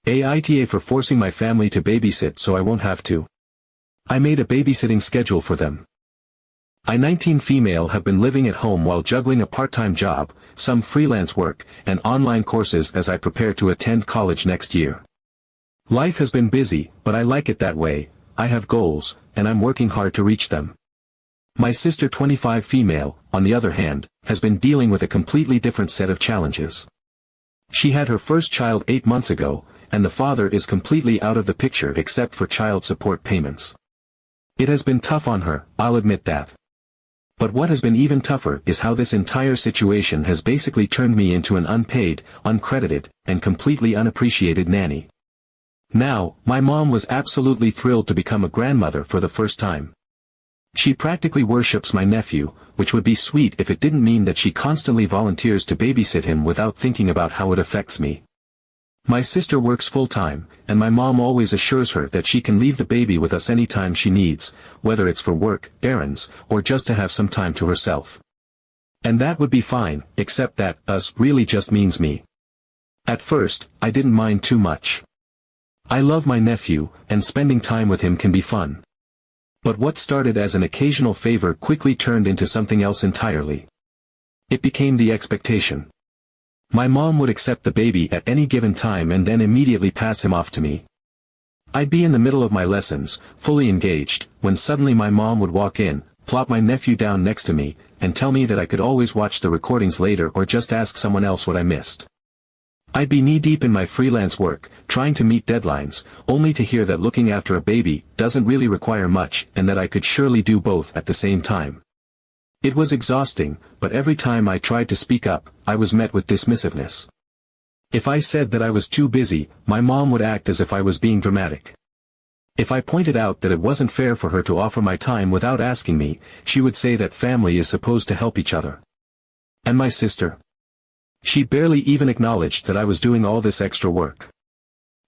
AITA for forcing my family to babysit so I won't have to. I made a babysitting schedule for them. I 19 female have been living at home while juggling a part-time job, some freelance work, and online courses as I prepare to attend college next year. Life has been busy, but I like it that way. I have goals, and I'm working hard to reach them. My sister 25 female, on the other hand, has been dealing with a completely different set of challenges. She had her first child 8 months ago, and the father is completely out of the picture except for child support payments. It has been tough on her, I'll admit that. But what has been even tougher is how this entire situation has basically turned me into an unpaid, uncredited, and completely unappreciated nanny. Now, my mom was absolutely thrilled to become a grandmother for the first time. She practically worships my nephew, which would be sweet if it didn't mean that she constantly volunteers to babysit him without thinking about how it affects me. My sister works full-time, and my mom always assures her that she can leave the baby with us anytime she needs, whether it's for work, errands, or just to have some time to herself. And that would be fine, except that us really just means me. At first, I didn't mind too much. I love my nephew, and spending time with him can be fun. But what started as an occasional favor quickly turned into something else entirely. It became the expectation. My mom would accept the baby at any given time and then immediately pass him off to me. I'd be in the middle of my lessons, fully engaged, when suddenly my mom would walk in, plop my nephew down next to me, and tell me that I could always watch the recordings later or just ask someone else what I missed. I'd be knee-deep in my freelance work, trying to meet deadlines, only to hear that looking after a baby doesn't really require much and that I could surely do both at the same time. It was exhausting, but every time I tried to speak up, I was met with dismissiveness. If I said that I was too busy, my mom would act as if I was being dramatic. If I pointed out that it wasn't fair for her to offer my time without asking me, she would say that family is supposed to help each other. And my sister? She barely even acknowledged that I was doing all this extra work.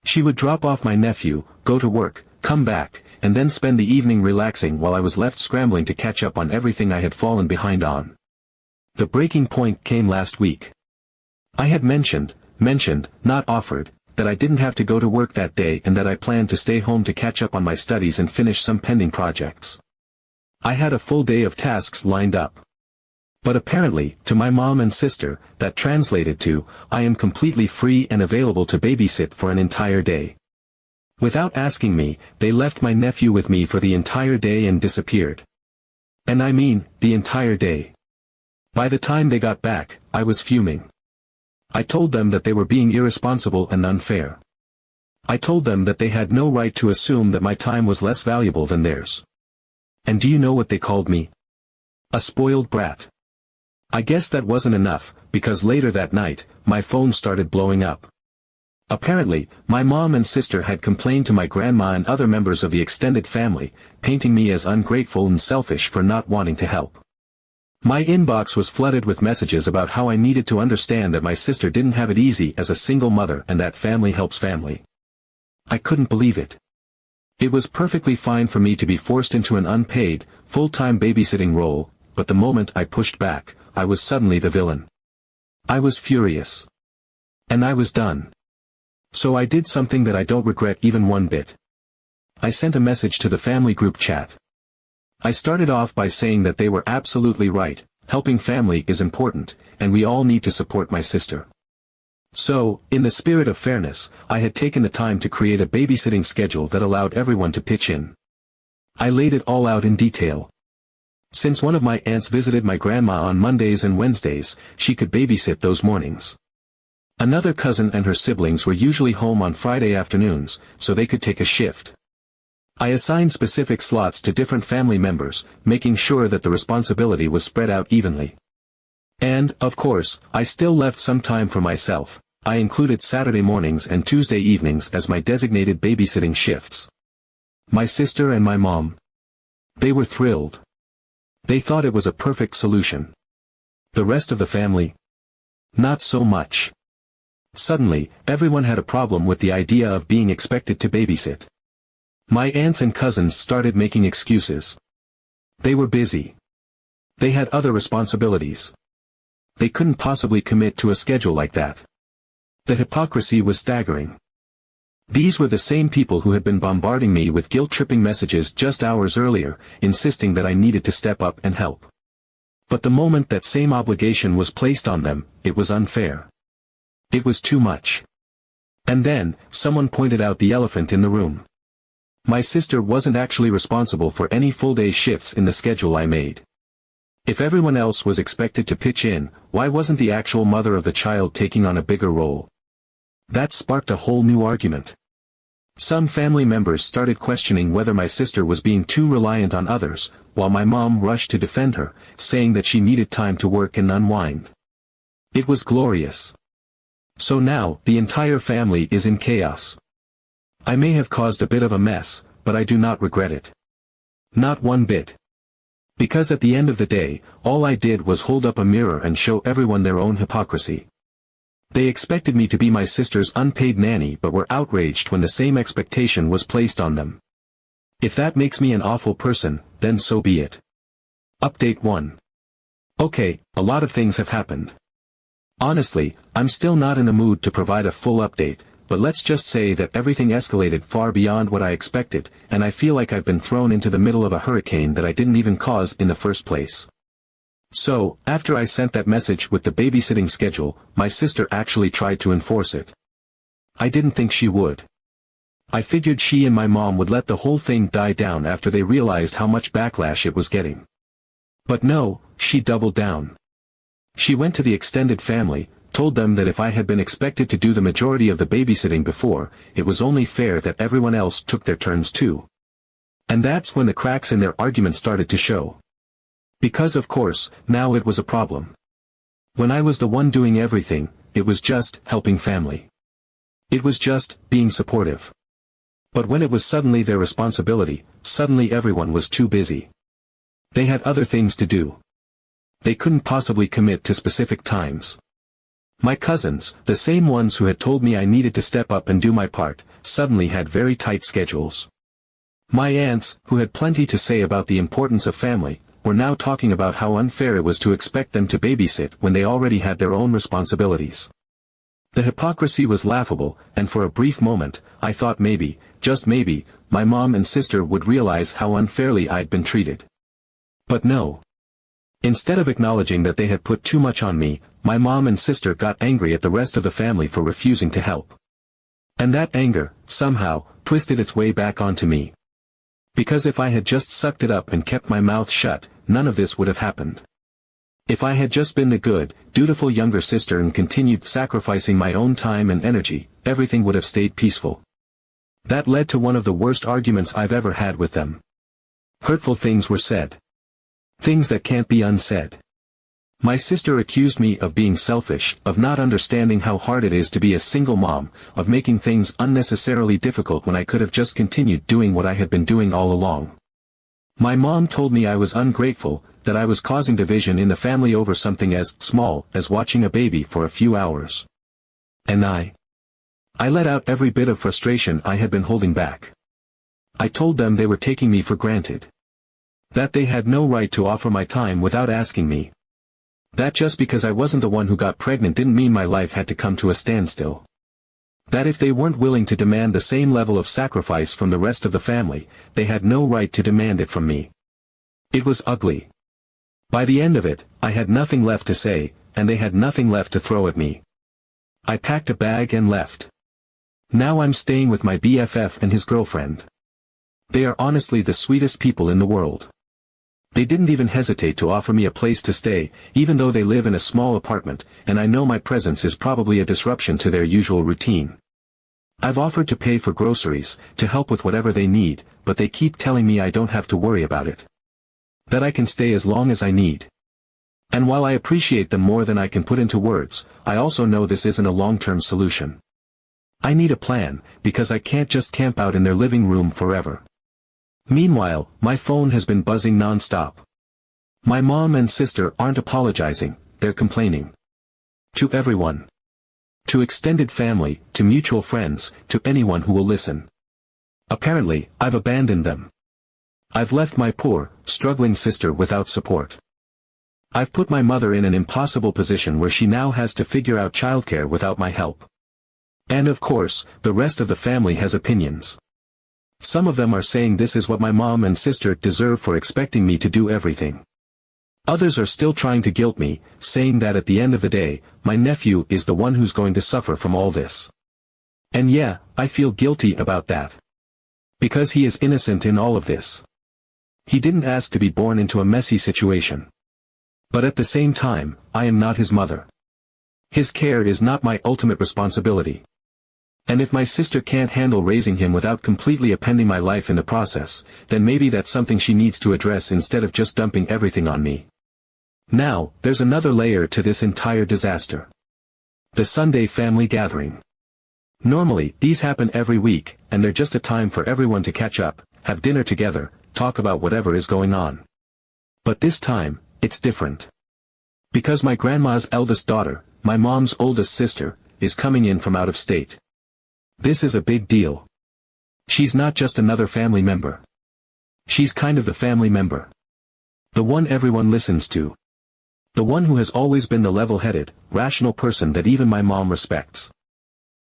She would drop off my nephew, go to work, come back, and then spend the evening relaxing while I was left scrambling to catch up on everything I had fallen behind on. The breaking point came last week. I had mentioned, not offered, that I didn't have to go to work that day and that I planned to stay home to catch up on my studies and finish some pending projects. I had a full day of tasks lined up. But apparently, to my mom and sister, that translated to, I am completely free and available to babysit for an entire day. Without asking me, they left my nephew with me for the entire day and disappeared. And I mean, the entire day. By the time they got back, I was fuming. I told them that they were being irresponsible and unfair. I told them that they had no right to assume that my time was less valuable than theirs. And do you know what they called me? A spoiled brat. I guess that wasn't enough, because later that night, my phone started blowing up. Apparently, my mom and sister had complained to my grandma and other members of the extended family, painting me as ungrateful and selfish for not wanting to help. My inbox was flooded with messages about how I needed to understand that my sister didn't have it easy as a single mother and that family helps family. I couldn't believe it. It was perfectly fine for me to be forced into an unpaid, full-time babysitting role, but the moment I pushed back, I was suddenly the villain. I was furious. And I was done. So I did something that I don't regret even one bit. I sent a message to the family group chat. I started off by saying that they were absolutely right, helping family is important, and we all need to support my sister. So, in the spirit of fairness, I had taken the time to create a babysitting schedule that allowed everyone to pitch in. I laid it all out in detail. Since one of my aunts visited my grandma on Mondays and Wednesdays, she could babysit those mornings. Another cousin and her siblings were usually home on Friday afternoons, so they could take a shift. I assigned specific slots to different family members, making sure that the responsibility was spread out evenly. And, of course, I still left some time for myself. I included Saturday mornings and Tuesday evenings as my designated babysitting shifts. My sister and my mom. They were thrilled. They thought it was a perfect solution. The rest of the family? Not so much. Suddenly, everyone had a problem with the idea of being expected to babysit. My aunts and cousins started making excuses. They were busy. They had other responsibilities. They couldn't possibly commit to a schedule like that. The hypocrisy was staggering. These were the same people who had been bombarding me with guilt-tripping messages just hours earlier, insisting that I needed to step up and help. But the moment that same obligation was placed on them, it was unfair. It was too much. And then, someone pointed out the elephant in the room. My sister wasn't actually responsible for any full-day shifts in the schedule I made. If everyone else was expected to pitch in, why wasn't the actual mother of the child taking on a bigger role? That sparked a whole new argument. Some family members started questioning whether my sister was being too reliant on others, while my mom rushed to defend her, saying that she needed time to work and unwind. It was glorious. So now, the entire family is in chaos. I may have caused a bit of a mess, but I do not regret it. Not one bit. Because at the end of the day, all I did was hold up a mirror and show everyone their own hypocrisy. They expected me to be my sister's unpaid nanny but were outraged when the same expectation was placed on them. If that makes me an awful person, then so be it. Update 1. Okay, a lot of things have happened. Honestly, I'm still not in the mood to provide a full update, but let's just say that everything escalated far beyond what I expected, and I feel like I've been thrown into the middle of a hurricane that I didn't even cause in the first place. So, after I sent that message with the babysitting schedule, my sister actually tried to enforce it. I didn't think she would. I figured she and my mom would let the whole thing die down after they realized how much backlash it was getting. But no, she doubled down. She went to the extended family, told them that if I had been expected to do the majority of the babysitting before, it was only fair that everyone else took their turns too. And that's when the cracks in their argument started to show. Because of course, now it was a problem. When I was the one doing everything, it was just helping family. It was just being supportive. But when it was suddenly their responsibility, suddenly everyone was too busy. They had other things to do. They couldn't possibly commit to specific times. My cousins, the same ones who had told me I needed to step up and do my part, suddenly had very tight schedules. My aunts, who had plenty to say about the importance of family, were now talking about how unfair it was to expect them to babysit when they already had their own responsibilities. The hypocrisy was laughable, and for a brief moment, I thought maybe, just maybe, my mom and sister would realize how unfairly I'd been treated. But no. Instead of acknowledging that they had put too much on me, my mom and sister got angry at the rest of the family for refusing to help. And that anger, somehow, twisted its way back onto me. Because if I had just sucked it up and kept my mouth shut, none of this would have happened. If I had just been the good, dutiful younger sister and continued sacrificing my own time and energy, everything would have stayed peaceful. That led to one of the worst arguments I've ever had with them. Hurtful things were said. Things that can't be unsaid. My sister accused me of being selfish, of not understanding how hard it is to be a single mom, of making things unnecessarily difficult when I could have just continued doing what I had been doing all along. My mom told me I was ungrateful, that I was causing division in the family over something as small as watching a baby for a few hours. And I let out every bit of frustration I had been holding back. I told them they were taking me for granted. That they had no right to offer my time without asking me. That just because I wasn't the one who got pregnant didn't mean my life had to come to a standstill. That if they weren't willing to demand the same level of sacrifice from the rest of the family, they had no right to demand it from me. It was ugly. By the end of it, I had nothing left to say, and they had nothing left to throw at me. I packed a bag and left. Now I'm staying with my BFF and his girlfriend. They are honestly the sweetest people in the world. They didn't even hesitate to offer me a place to stay, even though they live in a small apartment, and I know my presence is probably a disruption to their usual routine. I've offered to pay for groceries, to help with whatever they need, but they keep telling me I don't have to worry about it. That I can stay as long as I need. And while I appreciate them more than I can put into words, I also know this isn't a long-term solution. I need a plan, because I can't just camp out in their living room forever. Meanwhile, my phone has been buzzing non-stop. My mom and sister aren't apologizing, they're complaining. To everyone. To extended family, to mutual friends, to anyone who will listen. Apparently, I've abandoned them. I've left my poor, struggling sister without support. I've put my mother in an impossible position where she now has to figure out childcare without my help. And of course, the rest of the family has opinions. Some of them are saying this is what my mom and sister deserve for expecting me to do everything. Others are still trying to guilt me, saying that at the end of the day, my nephew is the one who's going to suffer from all this. And yeah, I feel guilty about that. Because he is innocent in all of this. He didn't ask to be born into a messy situation. But at the same time, I am not his mother. His care is not my ultimate responsibility. And if my sister can't handle raising him without completely upending my life in the process, then maybe that's something she needs to address instead of just dumping everything on me. Now, there's another layer to this entire disaster. The Sunday family gathering. Normally, these happen every week, and they're just a time for everyone to catch up, have dinner together, talk about whatever is going on. But this time, it's different. Because my grandma's eldest daughter, my mom's oldest sister, is coming in from out of state. This is a big deal. She's not just another family member. She's kind of the family member. The one everyone listens to. The one who has always been the level-headed, rational person that even my mom respects.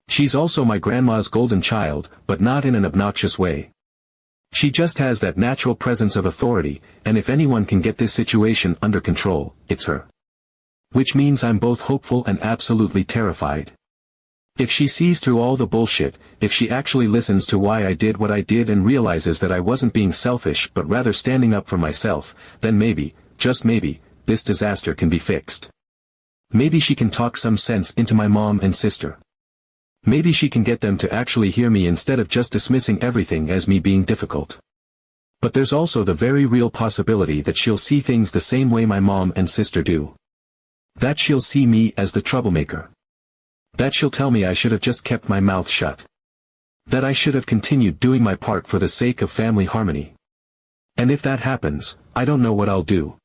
She's also my grandma's golden child, but not in an obnoxious way. She just has that natural presence of authority, and if anyone can get this situation under control, it's her. Which means I'm both hopeful and absolutely terrified. If she sees through all the bullshit, if she actually listens to why I did what I did and realizes that I wasn't being selfish but rather standing up for myself, then maybe, just maybe, this disaster can be fixed. Maybe she can talk some sense into my mom and sister. Maybe she can get them to actually hear me instead of just dismissing everything as me being difficult. But there's also the very real possibility that she'll see things the same way my mom and sister do. That she'll see me as the troublemaker. That she'll tell me I should have just kept my mouth shut. That I should have continued doing my part for the sake of family harmony. And if that happens, I don't know what I'll do.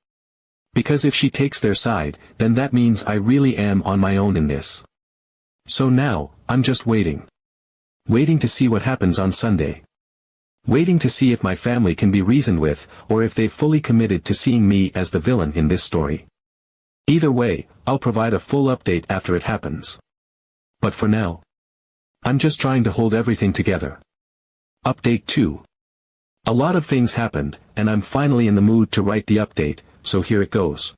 Because if she takes their side, then that means I really am on my own in this. So now, I'm just waiting. Waiting to see what happens on Sunday. Waiting to see if my family can be reasoned with, or if they've fully committed to seeing me as the villain in this story. Either way, I'll provide a full update after it happens. But for now, I'm just trying to hold everything together. Update 2. A lot of things happened, and I'm finally in the mood to write the update, so here it goes.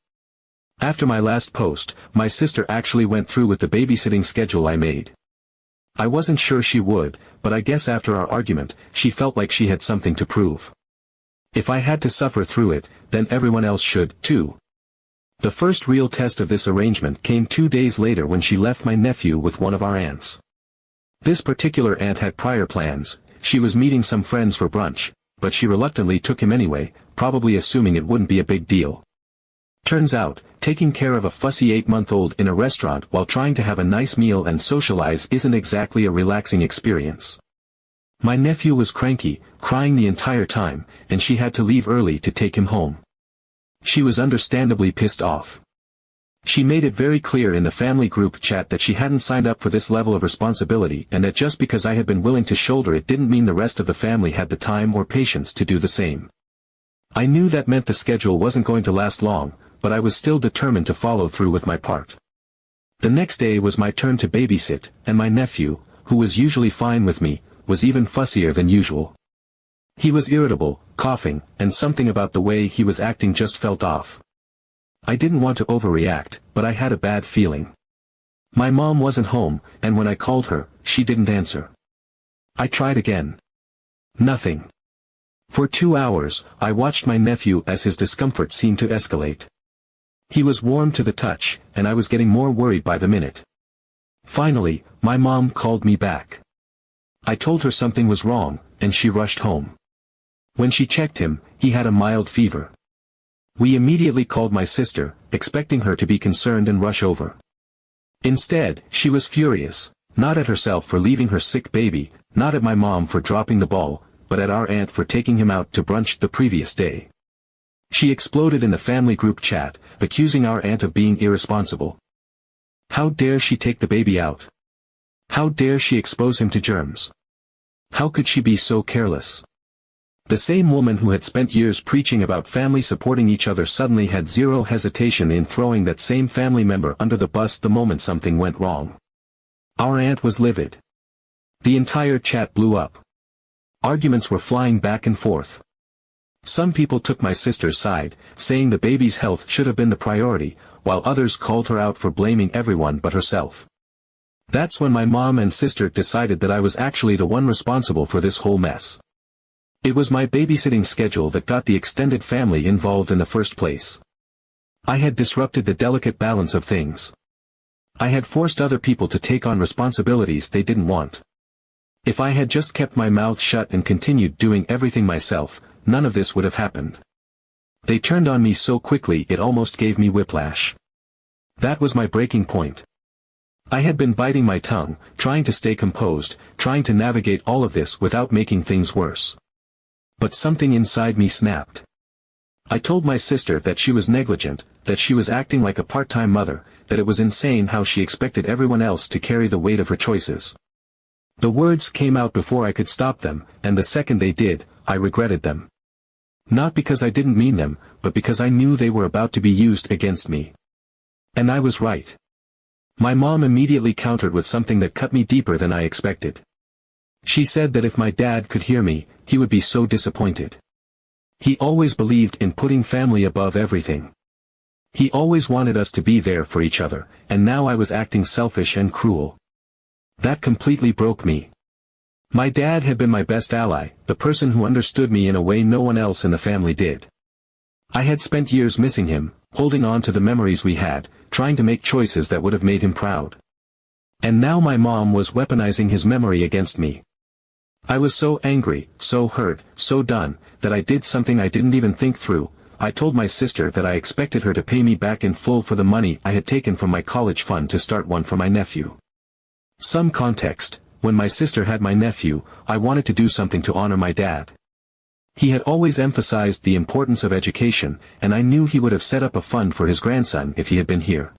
After my last post, my sister actually went through with the babysitting schedule I made. I wasn't sure she would, but I guess after our argument, she felt like she had something to prove. If I had to suffer through it, then everyone else should, too. The first real test of this arrangement came 2 days later when she left my nephew with one of our aunts. This particular aunt had prior plans. She was meeting some friends for brunch, but she reluctantly took him anyway, probably assuming it wouldn't be a big deal. Turns out, taking care of a fussy 8-month-old in a restaurant while trying to have a nice meal and socialize isn't exactly a relaxing experience. My nephew was cranky, crying the entire time, and she had to leave early to take him home. She was understandably pissed off. She made it very clear in the family group chat that she hadn't signed up for this level of responsibility and that just because I had been willing to shoulder it didn't mean the rest of the family had the time or patience to do the same. I knew that meant the schedule wasn't going to last long, but I was still determined to follow through with my part. The next day was my turn to babysit, and my nephew, who was usually fine with me, was even fussier than usual. He was irritable, coughing, and something about the way he was acting just felt off. I didn't want to overreact, but I had a bad feeling. My mom wasn't home, and when I called her, she didn't answer. I tried again. Nothing. For 2 hours, I watched my nephew as his discomfort seemed to escalate. He was warm to the touch, and I was getting more worried by the minute. Finally, my mom called me back. I told her something was wrong, and she rushed home. When she checked him, he had a mild fever. We immediately called my sister, expecting her to be concerned and rush over. Instead, she was furious, not at herself for leaving her sick baby, not at my mom for dropping the ball, but at our aunt for taking him out to brunch the previous day. She exploded in the family group chat, accusing our aunt of being irresponsible. How dare she take the baby out? How dare she expose him to germs? How could she be so careless? The same woman who had spent years preaching about family supporting each other suddenly had zero hesitation in throwing that same family member under the bus the moment something went wrong. Our aunt was livid. The entire chat blew up. Arguments were flying back and forth. Some people took my sister's side, saying the baby's health should have been the priority, while others called her out for blaming everyone but herself. That's when my mom and sister decided that I was actually the one responsible for this whole mess. It was my babysitting schedule that got the extended family involved in the first place. I had disrupted the delicate balance of things. I had forced other people to take on responsibilities they didn't want. If I had just kept my mouth shut and continued doing everything myself, none of this would have happened. They turned on me so quickly it almost gave me whiplash. That was my breaking point. I had been biting my tongue, trying to stay composed, trying to navigate all of this without making things worse. But something inside me snapped. I told my sister that she was negligent, that she was acting like a part-time mother, that it was insane how she expected everyone else to carry the weight of her choices. The words came out before I could stop them, and the second they did, I regretted them. Not because I didn't mean them, but because I knew they were about to be used against me. And I was right. My mom immediately countered with something that cut me deeper than I expected. She said that if my dad could hear me, he would be so disappointed. He always believed in putting family above everything. He always wanted us to be there for each other, and now I was acting selfish and cruel. That completely broke me. My dad had been my best ally, the person who understood me in a way no one else in the family did. I had spent years missing him, holding on to the memories we had, trying to make choices that would have made him proud. And now my mom was weaponizing his memory against me. I was so angry, so hurt, so done, that I did something I didn't even think through. I told my sister that I expected her to pay me back in full for the money I had taken from my college fund to start one for my nephew. Some context: when my sister had my nephew, I wanted to do something to honor my dad. He had always emphasized the importance of education, and I knew he would have set up a fund for his grandson if he had been here.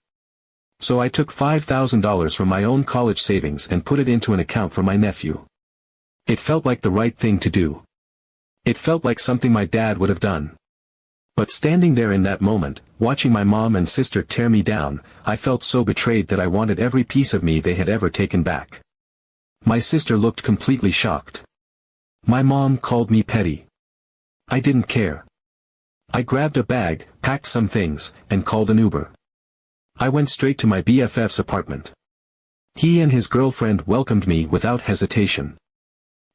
So I took $5,000 from my own college savings and put it into an account for my nephew. It felt like the right thing to do. It felt like something my dad would have done. But standing there in that moment, watching my mom and sister tear me down, I felt so betrayed that I wanted every piece of me they had ever taken back. My sister looked completely shocked. My mom called me petty. I didn't care. I grabbed a bag, packed some things, and called an Uber. I went straight to my BFF's apartment. He and his girlfriend welcomed me without hesitation.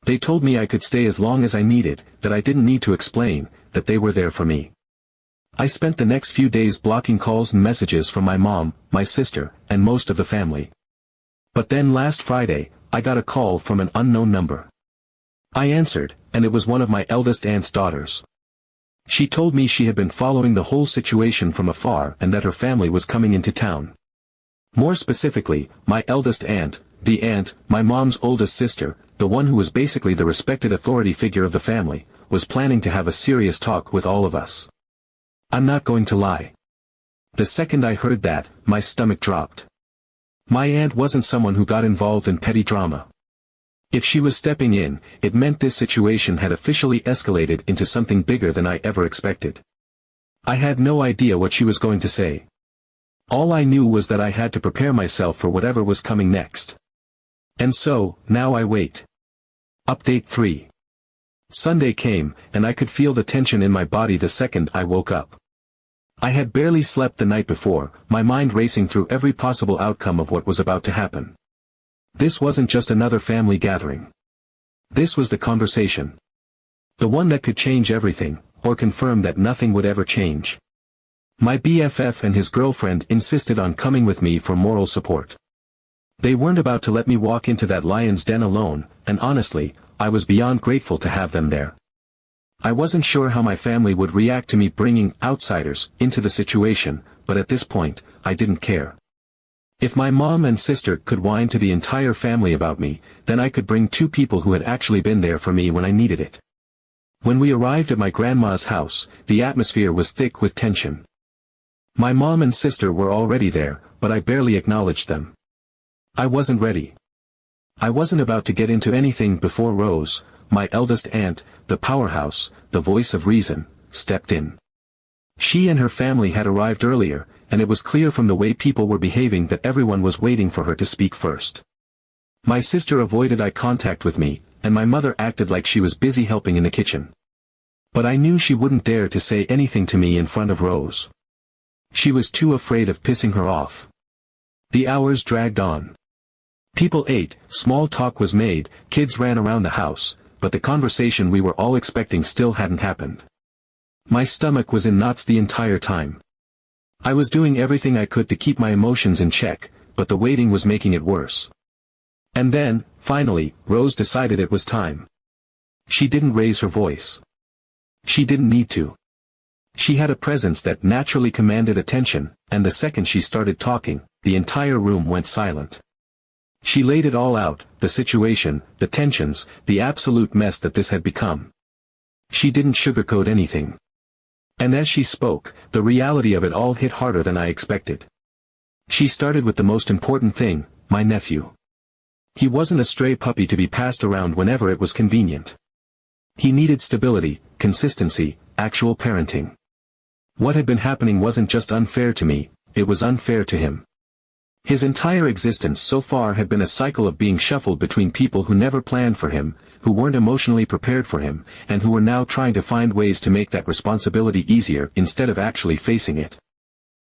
They told me I could stay as long as I needed, that I didn't need to explain, that they were there for me. I spent the next few days blocking calls and messages from my mom, my sister, and most of the family. But then last Friday, I got a call from an unknown number. I answered, and it was one of my eldest aunt's daughters. She told me she had been following the whole situation from afar and that her family was coming into town. More specifically, my eldest aunt, my mom's oldest sister, the one who was basically the respected authority figure of the family, was planning to have a serious talk with all of us. I'm not going to lie. The second I heard that, my stomach dropped. My aunt wasn't someone who got involved in petty drama. If she was stepping in, it meant this situation had officially escalated into something bigger than I ever expected. I had no idea what she was going to say. All I knew was that I had to prepare myself for whatever was coming next. And so, now I wait. Update 3. Sunday came, and I could feel the tension in my body the second I woke up. I had barely slept the night before, my mind racing through every possible outcome of what was about to happen. This wasn't just another family gathering. This was the conversation. The one that could change everything, or confirm that nothing would ever change. My BFF and his girlfriend insisted on coming with me for moral support. They weren't about to let me walk into that lion's den alone, and honestly, I was beyond grateful to have them there. I wasn't sure how my family would react to me bringing outsiders into the situation, but at this point, I didn't care. If my mom and sister could whine to the entire family about me, then I could bring 2 people who had actually been there for me when I needed it. When we arrived at my grandma's house, the atmosphere was thick with tension. My mom and sister were already there, but I barely acknowledged them. I wasn't ready. I wasn't about to get into anything before Rose, my eldest aunt, the powerhouse, the voice of reason, stepped in. She and her family had arrived earlier, and it was clear from the way people were behaving that everyone was waiting for her to speak first. My sister avoided eye contact with me, and my mother acted like she was busy helping in the kitchen. But I knew she wouldn't dare to say anything to me in front of Rose. She was too afraid of pissing her off. The hours dragged on. People ate, small talk was made, kids ran around the house, but the conversation we were all expecting still hadn't happened. My stomach was in knots the entire time. I was doing everything I could to keep my emotions in check, but the waiting was making it worse. And then, finally, Rose decided it was time. She didn't raise her voice. She didn't need to. She had a presence that naturally commanded attention, and the second she started talking, the entire room went silent. She laid it all out, the situation, the tensions, the absolute mess that this had become. She didn't sugarcoat anything. And as she spoke, the reality of it all hit harder than I expected. She started with the most important thing, my nephew. He wasn't a stray puppy to be passed around whenever it was convenient. He needed stability, consistency, actual parenting. What had been happening wasn't just unfair to me, it was unfair to him. His entire existence so far had been a cycle of being shuffled between people who never planned for him, who weren't emotionally prepared for him, and who were now trying to find ways to make that responsibility easier instead of actually facing it.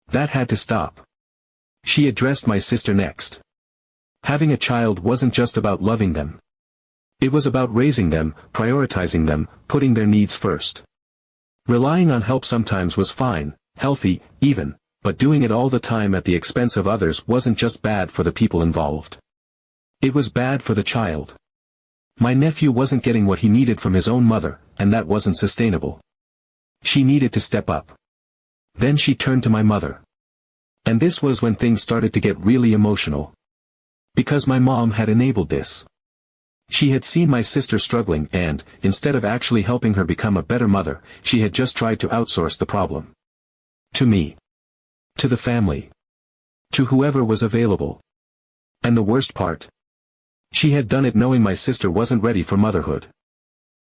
That had to stop. She addressed my sister next. Having a child wasn't just about loving them. It was about raising them, prioritizing them, putting their needs first. Relying on help sometimes was fine, healthy, even, but doing it all the time at the expense of others wasn't just bad for the people involved. It was bad for the child. My nephew wasn't getting what he needed from his own mother, and that wasn't sustainable. She needed to step up. Then she turned to my mother. And this was when things started to get really emotional. Because my mom had enabled this. She had seen my sister struggling and, instead of actually helping her become a better mother, she had just tried to outsource the problem. To me. To the family. To whoever was available. And the worst part? She had done it knowing my sister wasn't ready for motherhood.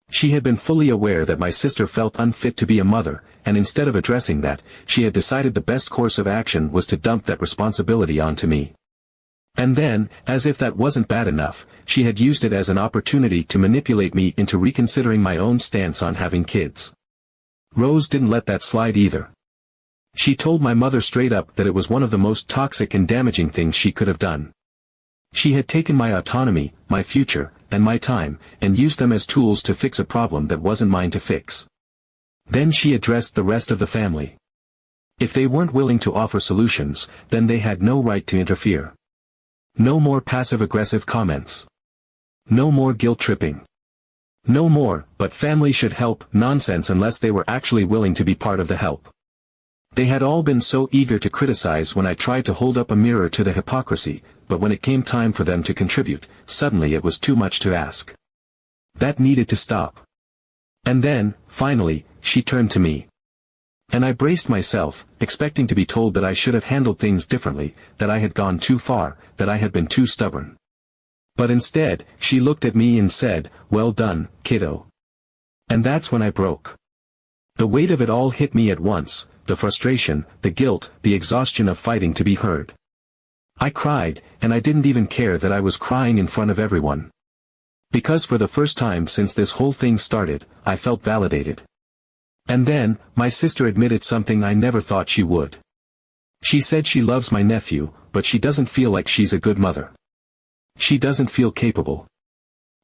She had been fully aware that my sister felt unfit to be a mother, and instead of addressing that, she had decided the best course of action was to dump that responsibility onto me. And then, as if that wasn't bad enough, she had used it as an opportunity to manipulate me into reconsidering my own stance on having kids. Rose didn't let that slide either. She told my mother straight up that it was one of the most toxic and damaging things she could have done. She had taken my autonomy, my future, and my time, and used them as tools to fix a problem that wasn't mine to fix. Then she addressed the rest of the family. If they weren't willing to offer solutions, then they had no right to interfere. No more passive-aggressive comments. No more guilt-tripping. No more, but family should help, nonsense unless they were actually willing to be part of the help. They had all been so eager to criticize when I tried to hold up a mirror to the hypocrisy, but when it came time for them to contribute, suddenly it was too much to ask. That needed to stop. And then, finally, she turned to me. And I braced myself, expecting to be told that I should have handled things differently, that I had gone too far, that I had been too stubborn. But instead, she looked at me and said, "Well done, kiddo." And that's when I broke. The weight of it all hit me at once, the frustration, the guilt, the exhaustion of fighting to be heard. I cried, and I didn't even care that I was crying in front of everyone. Because for the first time since this whole thing started, I felt validated. And then, my sister admitted something I never thought she would. She said she loves my nephew, but she doesn't feel like she's a good mother. She doesn't feel capable.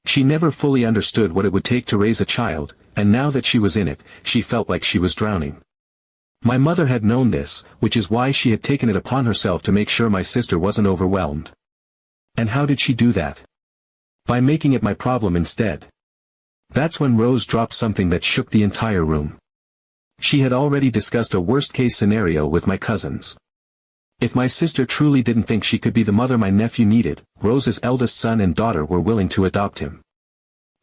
She never fully understood what it would take to raise a child, and now that she was in it, she felt like she was drowning. My mother had known this, which is why she had taken it upon herself to make sure my sister wasn't overwhelmed. And how did she do that? By making it my problem instead. That's when Rose dropped something that shook the entire room. She had already discussed a worst-case scenario with my cousins. If my sister truly didn't think she could be the mother my nephew needed, Rose's eldest son and daughter were willing to adopt him.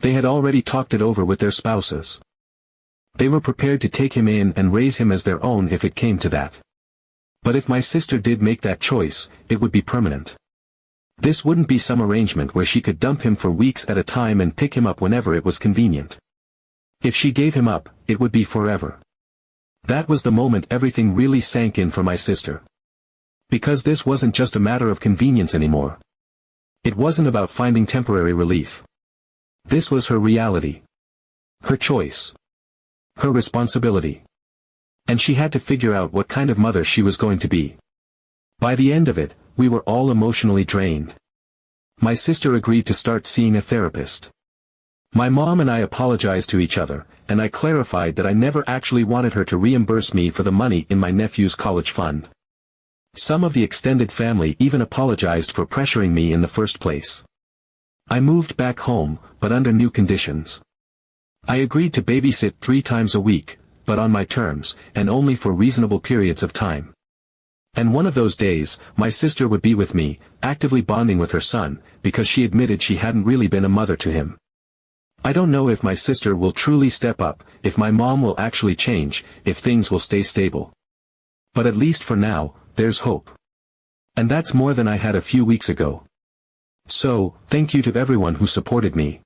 They had already talked it over with their spouses. They were prepared to take him in and raise him as their own if it came to that. But if my sister did make that choice, it would be permanent. This wouldn't be some arrangement where she could dump him for weeks at a time and pick him up whenever it was convenient. If she gave him up, it would be forever. That was the moment everything really sank in for my sister. Because this wasn't just a matter of convenience anymore. It wasn't about finding temporary relief. This was her reality. Her choice. Her responsibility. And she had to figure out what kind of mother she was going to be. By the end of it, we were all emotionally drained. My sister agreed to start seeing a therapist. My mom and I apologized to each other, and I clarified that I never actually wanted her to reimburse me for the money in my nephew's college fund. Some of the extended family even apologized for pressuring me in the first place. I moved back home, but under new conditions. I agreed to babysit 3 times a week, but on my terms, and only for reasonable periods of time. And one of those days, my sister would be with me, actively bonding with her son, because she admitted she hadn't really been a mother to him. I don't know if my sister will truly step up, if my mom will actually change, if things will stay stable. But at least for now, there's hope. And that's more than I had a few weeks ago. So, thank you to everyone who supported me.